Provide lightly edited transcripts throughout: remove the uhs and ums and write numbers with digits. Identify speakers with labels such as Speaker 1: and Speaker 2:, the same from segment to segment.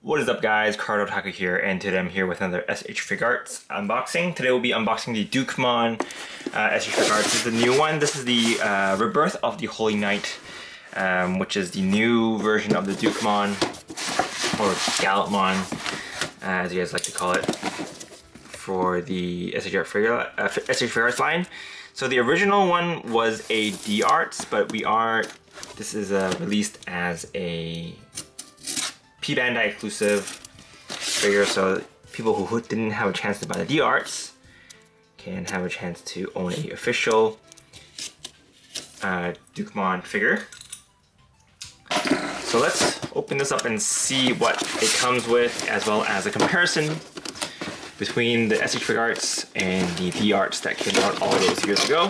Speaker 1: What is up guys, Card Otaku here, and today I'm here with another SH Figuarts unboxing. Today we'll be unboxing the Dukemon SH Figuarts. This is the new one. This is the Rebirth of the Holy Knight, which is the new version of the Dukemon, or Gallantmon, as you guys like to call it, for the SH Figuarts line. So the original one was a D-Arts, but this is released as a Bandai exclusive figure, so people who didn't have a chance to buy the D-Arts can have a chance to own a official Dukemon figure. So let's open this up and see what it comes with, as well as a comparison between the SH Figuarts and the D-Arts that came out all those years ago.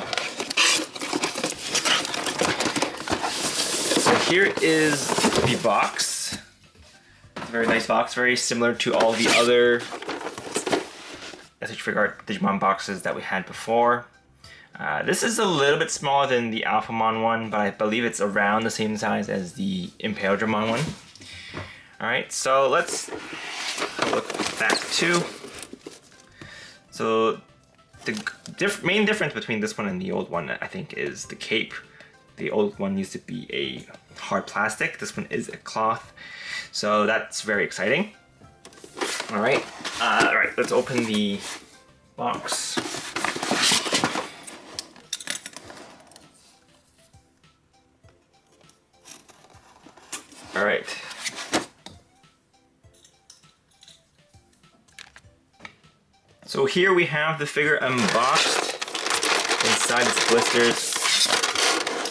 Speaker 1: So here is the box. Very nice box, very similar to all the other SH Figuarts Digimon boxes that we had before. This is a little bit smaller than the Alphamon one, but I believe it's around the same size as the Impaleodramon one. Alright, so let's have a look at that too. So the main difference between this one and the old one, I think, is the cape. The old one used to be a hard plastic. This one is a cloth. So that's very exciting. Alright, let's open the box. Alright. So here we have the figure unboxed inside its blisters.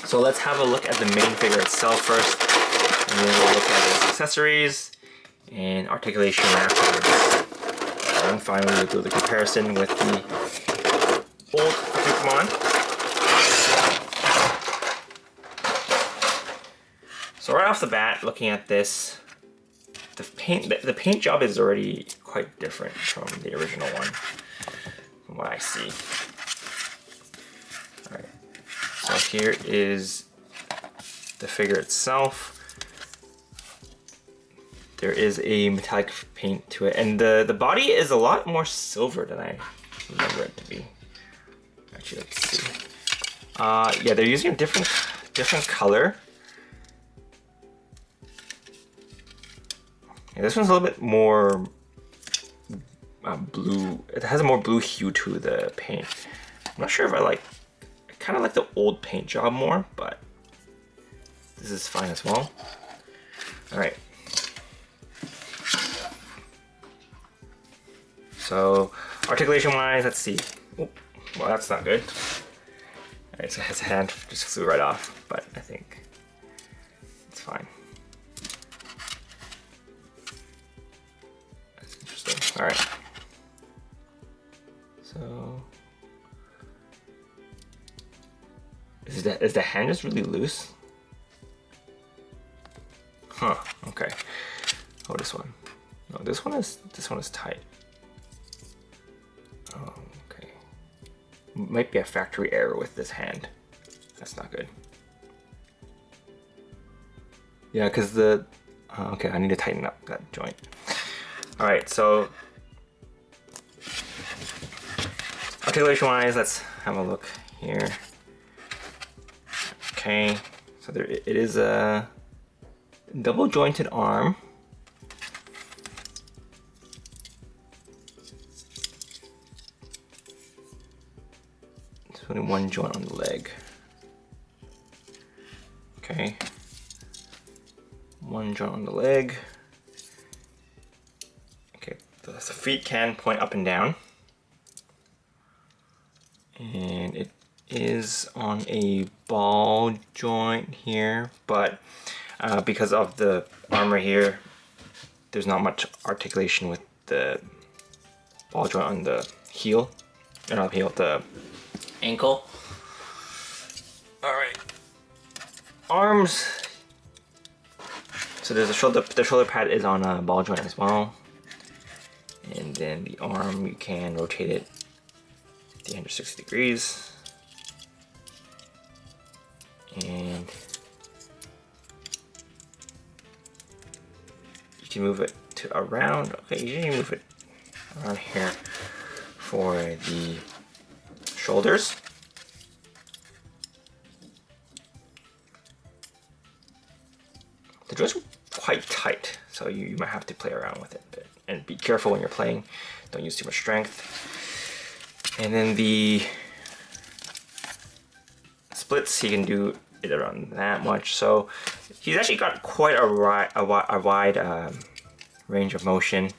Speaker 1: So let's have a look at the main figure itself first, and then we'll look at its accessories and articulation afterwards. And finally we'll do the comparison with the old Dukemon. So right off the bat, looking at this, the paint job is already quite different from the original one, from what I see. Alright, so here is the figure itself. There is a metallic paint to it, and the body is a lot more silver than I remember it to be. Actually, let's see. Yeah, they're using a different color. Yeah, this one's a little bit more blue. It has a more blue hue to the paint. I'm not sure if I kind of like the old paint job more, but this is fine as well. All right. So articulation wise, let's see. Oh, well, that's not good. All right, so his hand just flew right off, but I think it's fine. That's interesting. All right. So is the hand just really loose? Huh. Okay. Oh, this one. No, this one is tight. Oh, okay. Might be a factory error with this hand. That's not good. Yeah, because okay, I need to tighten up that joint. Alright, so articulation wise, let's have a look here. Okay, so it is a double jointed arm. Only one joint on the leg. Okay. One joint on the leg. Okay, the feet can point up and down. And it is on a ball joint here, but because of the armor here, there's not much articulation with the ball joint on the heel. Or not heel, the ankle. Alright. Arms. So there's the shoulder pad is on a ball joint as well. And then the arm, you can rotate it 360 degrees. And you can move it to around. Okay, usually move it around here for the shoulders. The joints are quite tight, so you might have to play around with it a bit. And be careful when you're playing. Don't use too much strength. And then the splits, he can do it around that much. So he's actually got quite a wide range of motion.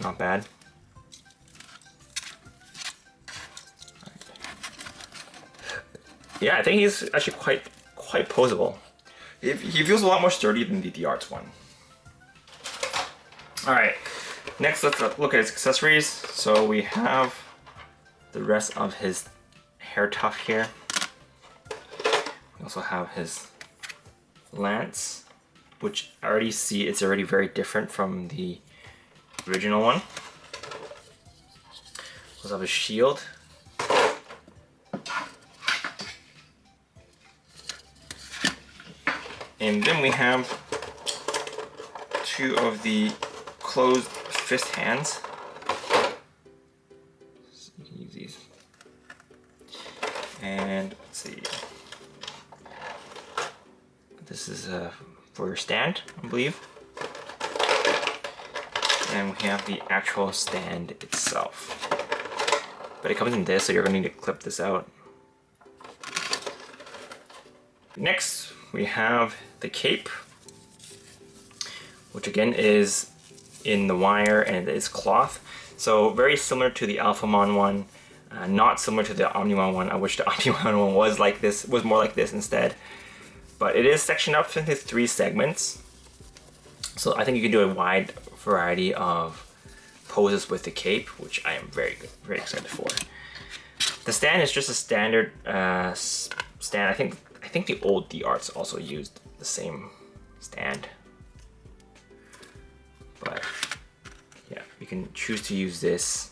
Speaker 1: Not bad. Yeah, I think he's actually quite posable. He feels a lot more sturdy than the Arts one. Alright, next let's look at his accessories. So we have the rest of his hair tuft here. We also have his lance, which I already see it's already very different from the original one. We also have his shield. And then we have two of the closed fist hands. So you can use these. And let's see. This is for your stand, I believe. And we have the actual stand itself. But it comes in this, so you're going to need to clip this out. Next, we have the cape, which again is in the wire and it is cloth. So very similar to the Alphamon one, not similar to the Omnimon one. I wish the Omnimon one was like this, was more like this instead. But it is sectioned up into 3 segments. So I think you can do a wide variety of poses with the cape, which I am very excited for. The stand is just a standard stand. I think the old D-Arts also used the same stand. But yeah, you can choose to use this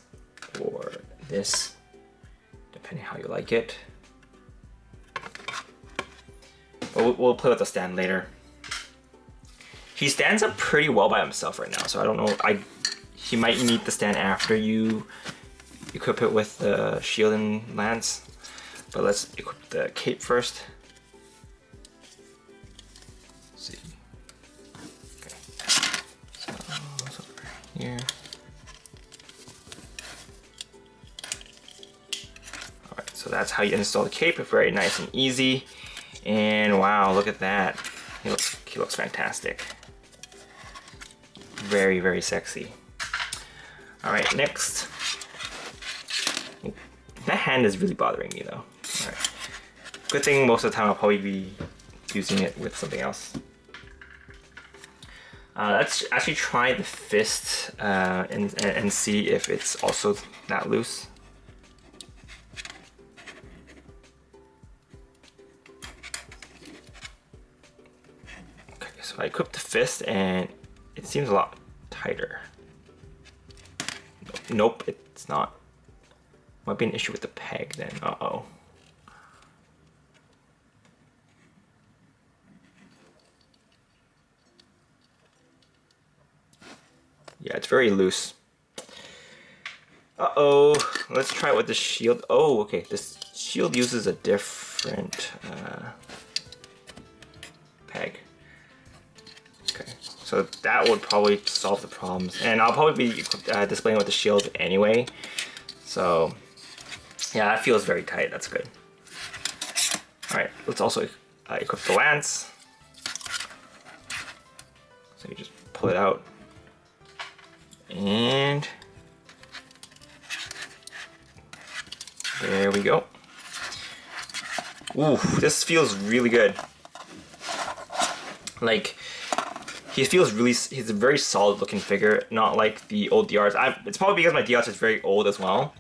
Speaker 1: or this, depending how you like it. But we'll play with the stand later. He stands up pretty well by himself right now, so I don't know. He might need the stand after you equip it with the shield and lance. But let's equip the cape first. Let's see. Okay. So what's over here? Alright, so that's how you install the cape. Very nice and easy. And wow, look at that. He looks fantastic. Very sexy. Alright, next. That hand is really bothering me though. Alright. Good thing most of the time I'll probably be using it with something else. Let's actually try the fist and see if it's also that loose. Okay, so I equipped the fist and it seems a lot tighter. Nope, it's not. Might be an issue with the peg then. Uh-oh. Yeah, it's very loose. Uh-oh. Let's try it with the shield. Oh, okay. This shield uses a different peg. Okay. So that would probably solve the problems. And I'll probably be displaying with the shield anyway. So yeah, that feels very tight. That's good. Alright, let's also equip the lance. So you just pull it out. And there we go. Ooh, this feels really good. Like, he's a very solid looking figure, not like the old DRs. It's probably because my DRs is very old as well.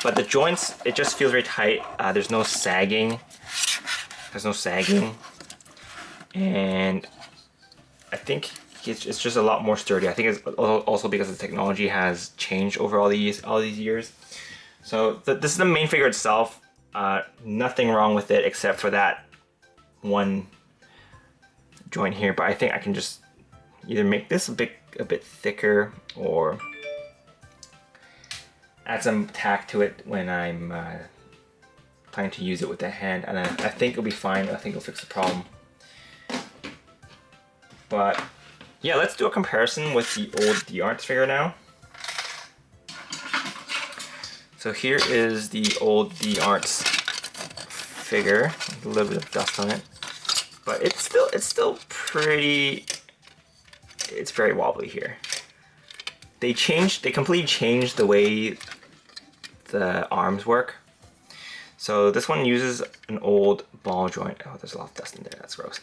Speaker 1: But the joints, it just feels very tight. There's no sagging. And I think it's just a lot more sturdy. I think it's also because the technology has changed over all these years. So this is the main figure itself. Nothing wrong with it except for that one joint here, but I think I can just either make this a bit thicker or add some tack to it when I'm planning to use it with the hand, and I think it'll be fine. I think it'll fix the problem. But yeah, let's do a comparison with the old Figuarts figure now. So here is the old Figuarts figure, a little bit of dust on it, but it's still pretty. It's very wobbly here. They completely changed the way the arms work. So this one uses an old ball joint. Oh, there's a lot of dust in there. That's gross.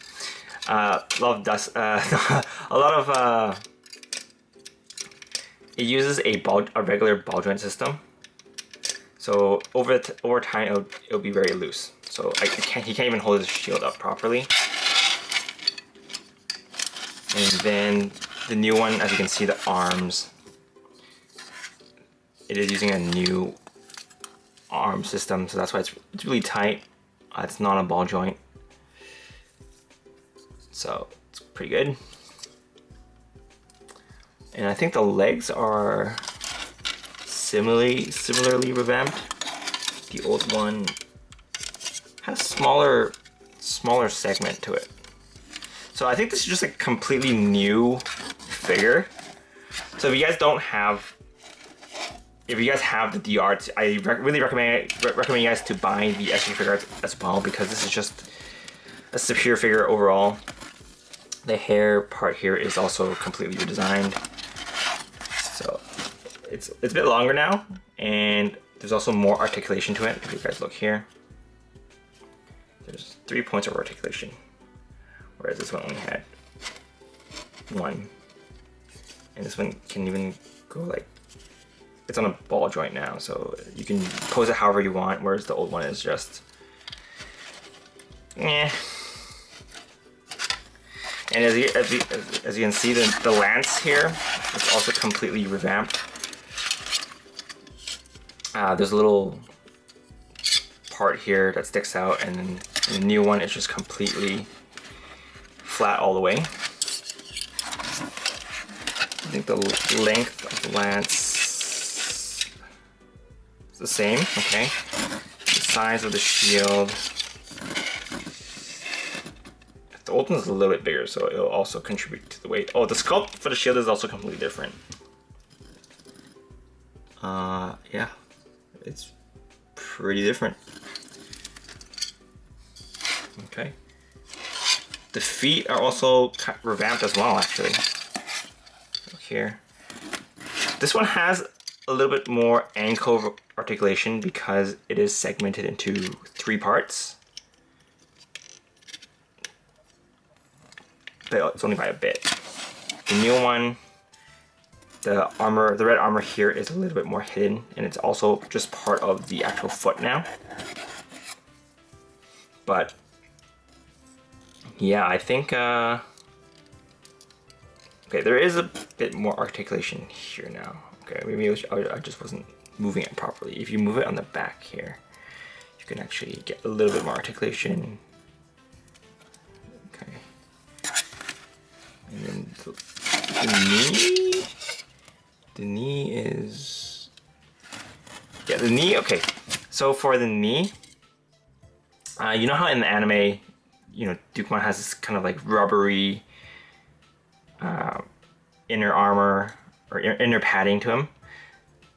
Speaker 1: A lot of dust. It uses a regular ball joint system. So over time, it'll be very loose. So he can't even hold his shield up properly. And then the new one, as you can see, the arms. It is using a new arm system, so that's why it's really tight. It's not a ball joint, so it's pretty good. And I think the legs are similarly revamped. The old one has smaller segment to it. So I think this is just a completely new figure. So if you guys have the Figuarts, I really recommend you guys to buy the SH Figuarts as well, because this is just a superior figure overall. The hair part here is also completely redesigned. So it's a bit longer now, and there's also more articulation to it. If you guys look here, there's 3 points of articulation, whereas this one only had 1. And this one can even go like, it's on a ball joint now, so you can pose it however you want, whereas the old one is just, eh. And as you can see, the lance here is also completely revamped. There's a little part here that sticks out, and then the new one is just completely flat all the way. I think the length of the lance is the same, okay. The size of the shield. The old one's a little bit bigger, so it'll also contribute to the weight. Oh, the sculpt for the shield is also completely different. Yeah, it's pretty different. Okay. The feet are also revamped as well, actually. Look here. This one has a little bit more ankle articulation because it is segmented into 3 parts. But it's only by a bit. The new one, the red armor here is a little bit more hidden, and it's also just part of the actual foot now. But yeah, I think okay, there is a bit more articulation here now. Okay, maybe I just wasn't moving it properly. If you move it on the back here, you can actually get a little bit more articulation. Okay. And then the knee is, yeah, the knee, okay. So for the knee, you know how in the anime, you know, Dukemon has this kind of like rubbery inner armor or inner padding to him.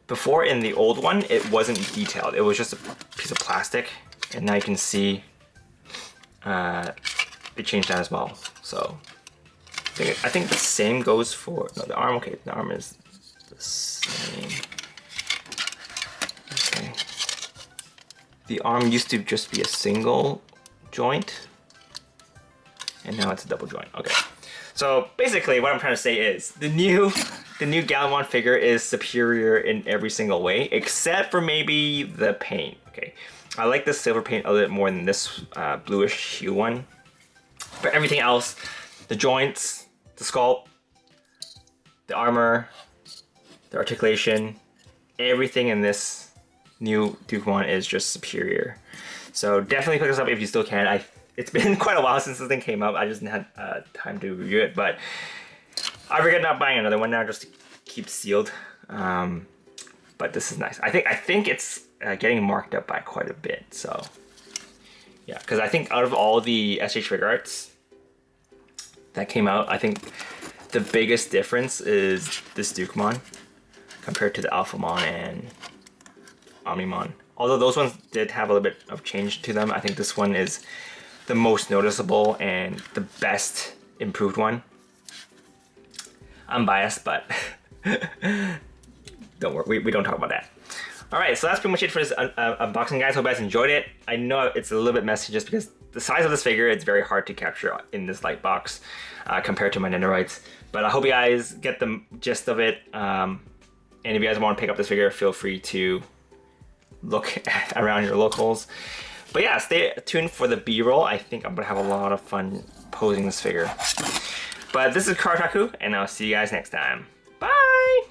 Speaker 1: Before, in the old one, it wasn't detailed. It was just a piece of plastic, and now you can see they changed that as well. So I think the same goes for, no, the arm. Okay, the arm is the same. Okay. The arm used to just be a single joint, and now it's a double joint. Okay. So basically what I'm trying to say is the new Gallantmon figure is superior in every single way, except for maybe the paint. Okay. I like the silver paint a little bit more than this bluish hue one. But everything else, the joints, the sculpt, the armor, the articulation, everything in this new Dukemon is just superior. So definitely pick this up if you still can. it's been quite a while since this thing came out. I just didn't have time to review it, but I regret not buying another one now just to keep sealed. But this is nice. I think it's getting marked up by quite a bit. So yeah, because I think out of all the SH Figuarts that came out, I think the biggest difference is this Dukemon compared to the Alphamon and Omnimon. Although those ones did have a little bit of change to them, I think this one is the most noticeable and the best improved one. I'm biased, but don't worry, we don't talk about that. Alright, so that's pretty much it for this unboxing, guys. Hope you guys enjoyed it. I know it's a little bit messy just because the size of this figure, it's very hard to capture in this light box compared to my Nendoroids. But I hope you guys get the gist of it. And if you guys want to pick up this figure, feel free to look around your locals. But yeah, stay tuned for the B-roll. I think I'm going to have a lot of fun posing this figure. But this is Card Otaku, and I'll see you guys next time. Bye!